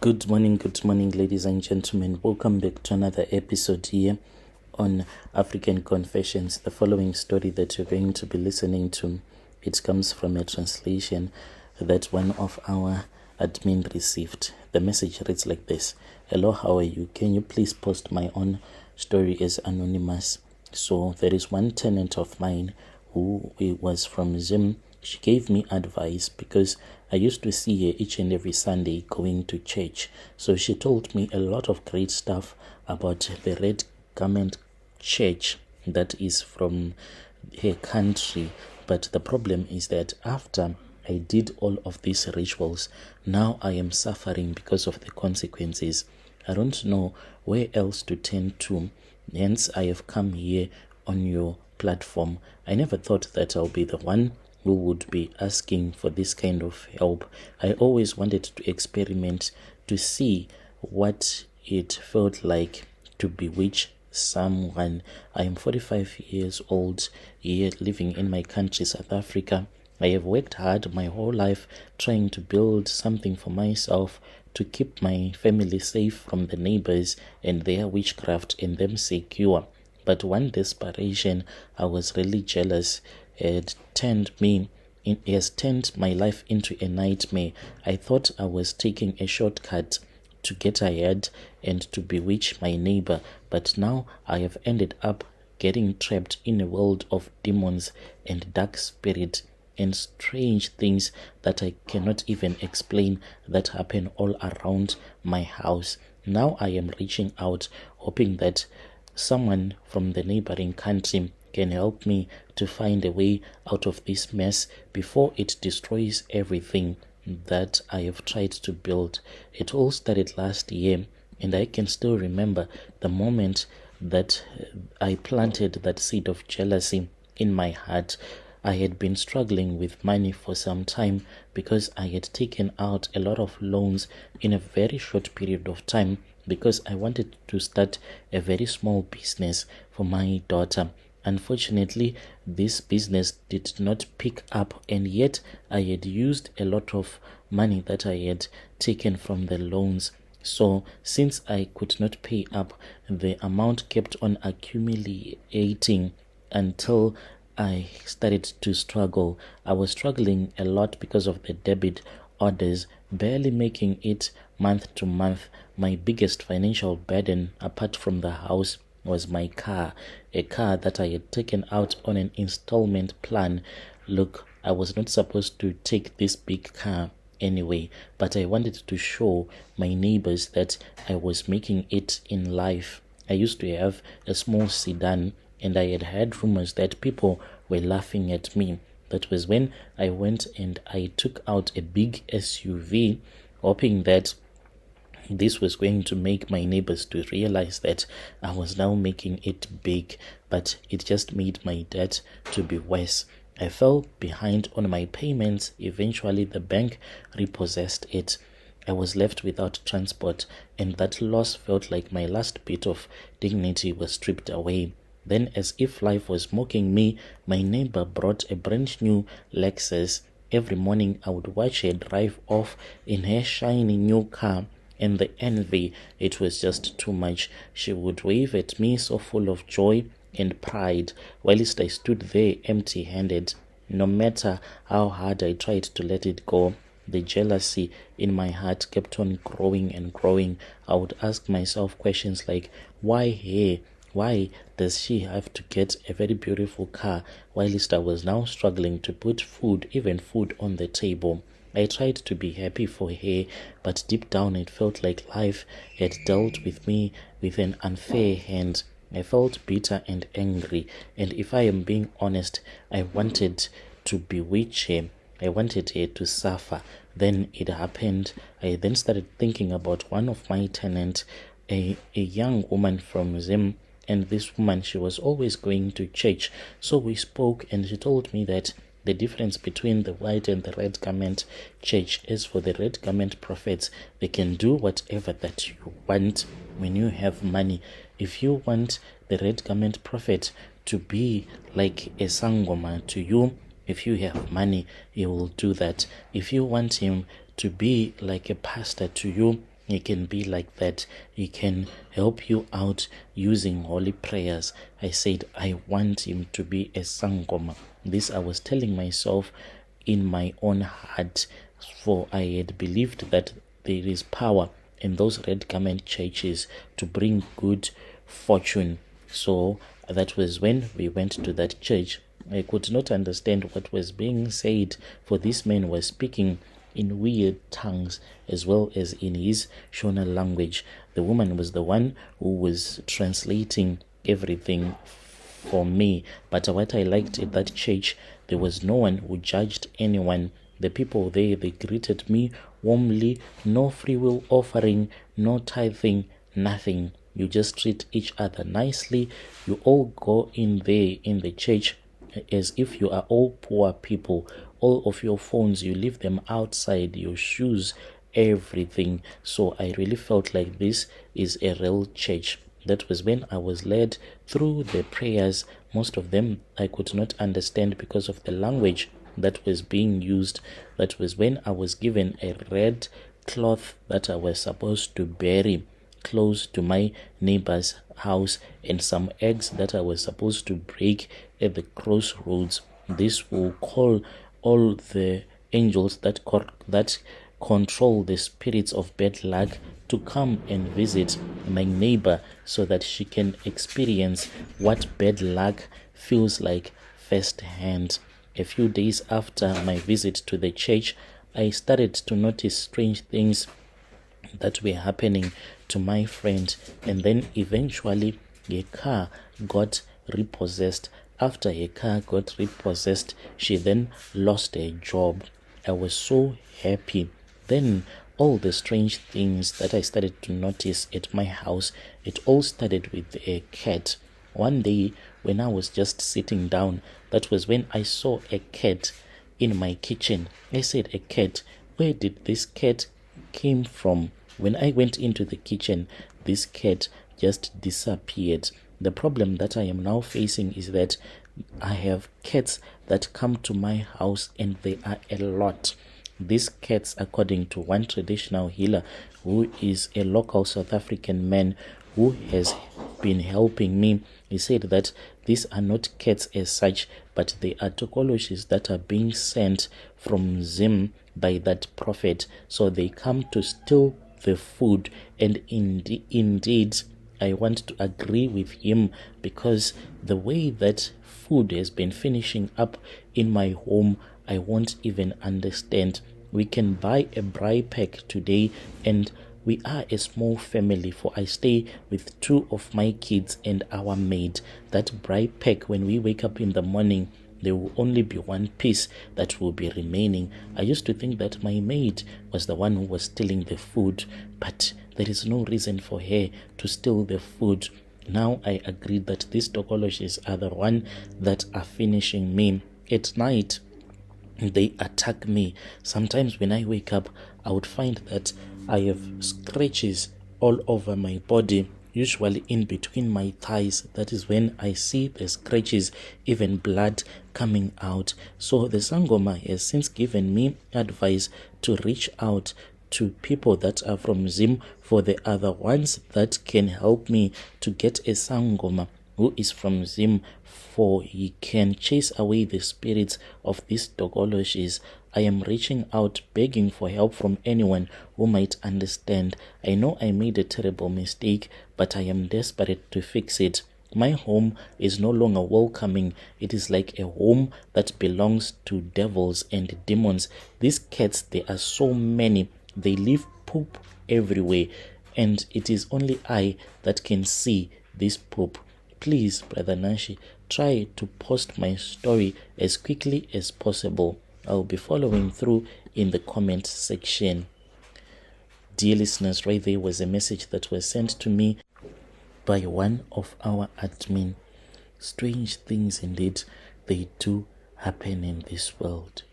Good morning, ladies and gentlemen. Welcome back to another episode here on African Confessions. The following story that you're going to be listening to, it comes from a translation that one of our admin received. The message reads like this: Hello, how are you? Can you please post my own story as anonymous? So there is one tenant of mine who was from Zim. She gave me advice because I used to see her each and every Sunday going to church. So she told me a lot of great stuff about the Red Garment Church that is from her country. But the problem is that after I did all of these rituals, now I am suffering because of the consequences. I don't know where else to turn to. Hence, I have come here on your platform. I never thought that I'll be the one who would be asking for this kind of help. I always wanted to experiment to see what it felt like to bewitch someone. I am 45 years old here, living in my country, South Africa. I have worked hard my whole life trying to build something for myself to keep my family safe from the neighbors and their witchcraft and them secure. But one desperation, I was really jealous. It has turned my life into a nightmare. I thought I was taking a shortcut to get ahead and to bewitch my neighbor, but now I have ended up getting trapped in a world of demons and dark spirit and strange things that I cannot even explain that happen all around my house. Now I am reaching out, hoping that someone from the neighboring country can help me to find a way out of this mess before it destroys everything that I have tried to build. It all started last year, and I can still remember the moment that I planted that seed of jealousy in my heart. I had been struggling with money for some time because I had taken out a lot of loans in a very short period of time because I wanted to start a very small business for my daughter. Unfortunately, this business did not pick up, and yet I had used a lot of money that I had taken from the loans. So since I could not pay up, the amount kept on accumulating until I started to struggle. I was struggling a lot because of the debit orders, barely making it month to month. My biggest financial burden, apart from the house, was my car, a car that I had taken out on an installment plan. Look, I was not supposed to take this big car anyway, but I wanted to show my neighbors that I was making it in life. I used to have a small sedan, and I had heard rumors that people were laughing at me. That was when I went and I took out a big SUV, hoping that this was going to make my neighbors to realize that I was now making it big, but it just made my debt to be worse. I fell behind on my payments. Eventually, the bank repossessed it. I was left without transport, and that loss felt like my last bit of dignity was stripped away. Then, as if life was mocking me, my neighbor brought a brand new Lexus. Every morning, I would watch her drive off in her shiny new car, and the envy, it was just too much. She would wave at me so full of joy and pride, whilst I stood there empty-handed. No matter how hard I tried to let it go, the jealousy in my heart kept on growing and growing. I would ask myself questions like, why her? Why does she have to get a very beautiful car, whilst I was now struggling to put food, even food, on the table? I tried to be happy for her, but deep down it felt like life had dealt with me with an unfair hand. I felt bitter and angry, and if I am being honest, I wanted to bewitch her. I wanted her to suffer. Then it happened. I then started thinking about one of my tenants, a young woman from Zim, and this woman, she was always going to church. So we spoke, and she told me that the difference between the white and the red garment church is for the red garment prophets, they can do whatever that you want when you have money. If you want the red garment prophet to be like a sangoma to you, if you have money, he will do that. If you want him to be like a pastor to you, He can be like that. He can help you out using holy prayers. I said, I want him to be a Sangoma. This I was telling myself in my own heart, for I had believed that there is power in those red garment churches to bring good fortune. So that was when we went to that church. I could not understand what was being said, for this man was speaking in weird tongues as well as in his Shona language. The woman was the one who was translating everything for me. But what I liked at that church, there was no one who judged anyone. The people there, they greeted me warmly. No free will offering, no tithing, nothing. You just treat each other nicely. You all go in there in the church as if you are all poor people. All of your phones, you leave them outside, your shoes, everything. So I really felt like this is a real church. That was when I was led through the prayers. Most of them I could not understand because of the language that was being used. That was when I was given a red cloth that I was supposed to bury close to my neighbor's house, and some eggs that I was supposed to break at the crossroads. This will call all the angels that control the spirits of bad luck to come and visit my neighbor, so that she can experience what bad luck feels like firsthand. A few days after my visit to the church, I started to notice strange things that were happening to my friend, and then eventually her car got repossessed. After her car got repossessed, she then lost her job. I was so happy. Then all the strange things that I started to notice at my house, it all started with a cat. One day when I was just sitting down, that was when I saw a cat in my kitchen. I said, a cat? Where did this cat came from? When I went into the kitchen, this cat just disappeared. The problem that I am now facing is that I have cats that come to my house, and they are a lot. These cats, according to one traditional healer who is a local South African man who has been helping me, he said that these are not cats as such, but they are tokoloshis that are being sent from Zim by that prophet. So they come to steal the food, and indeed I want to agree with him, because the way that food has been finishing up in my home, I won't even understand. We can buy a braai pack today, and we are a small family, for I stay with 2 of my kids and our maid. That braai pack, when we wake up in the morning, there will only be 1 piece that will be remaining. I used to think that my maid was the one who was stealing the food, but there is no reason for her to steal the food. Now I agree that these tokoloshis are the one that are finishing me. At night, they attack me. Sometimes when I wake up, I would find that I have scratches all over my body, usually in between my thighs. That is when I see the scratches, even blood coming out. So the Sangoma has since given me advice to reach out to people that are from Zim, for the other ones that can help me to get a Sangoma who is from Zim, for he can chase away the spirits of these tokoloshis. I am reaching out, begging for help from anyone who might understand. I know I made a terrible mistake, but I am desperate to fix it. My home is no longer welcoming. It is like a home that belongs to devils and demons. These cats, there are so many. They leave poop everywhere, and it is only I that can see this poop. Please, Brother Nashi, try to post my story as quickly as possible. I'll be following through in the comment section. Dear listeners, right there was a message that was sent to me by one of our admin. Strange things indeed, they do happen in this world.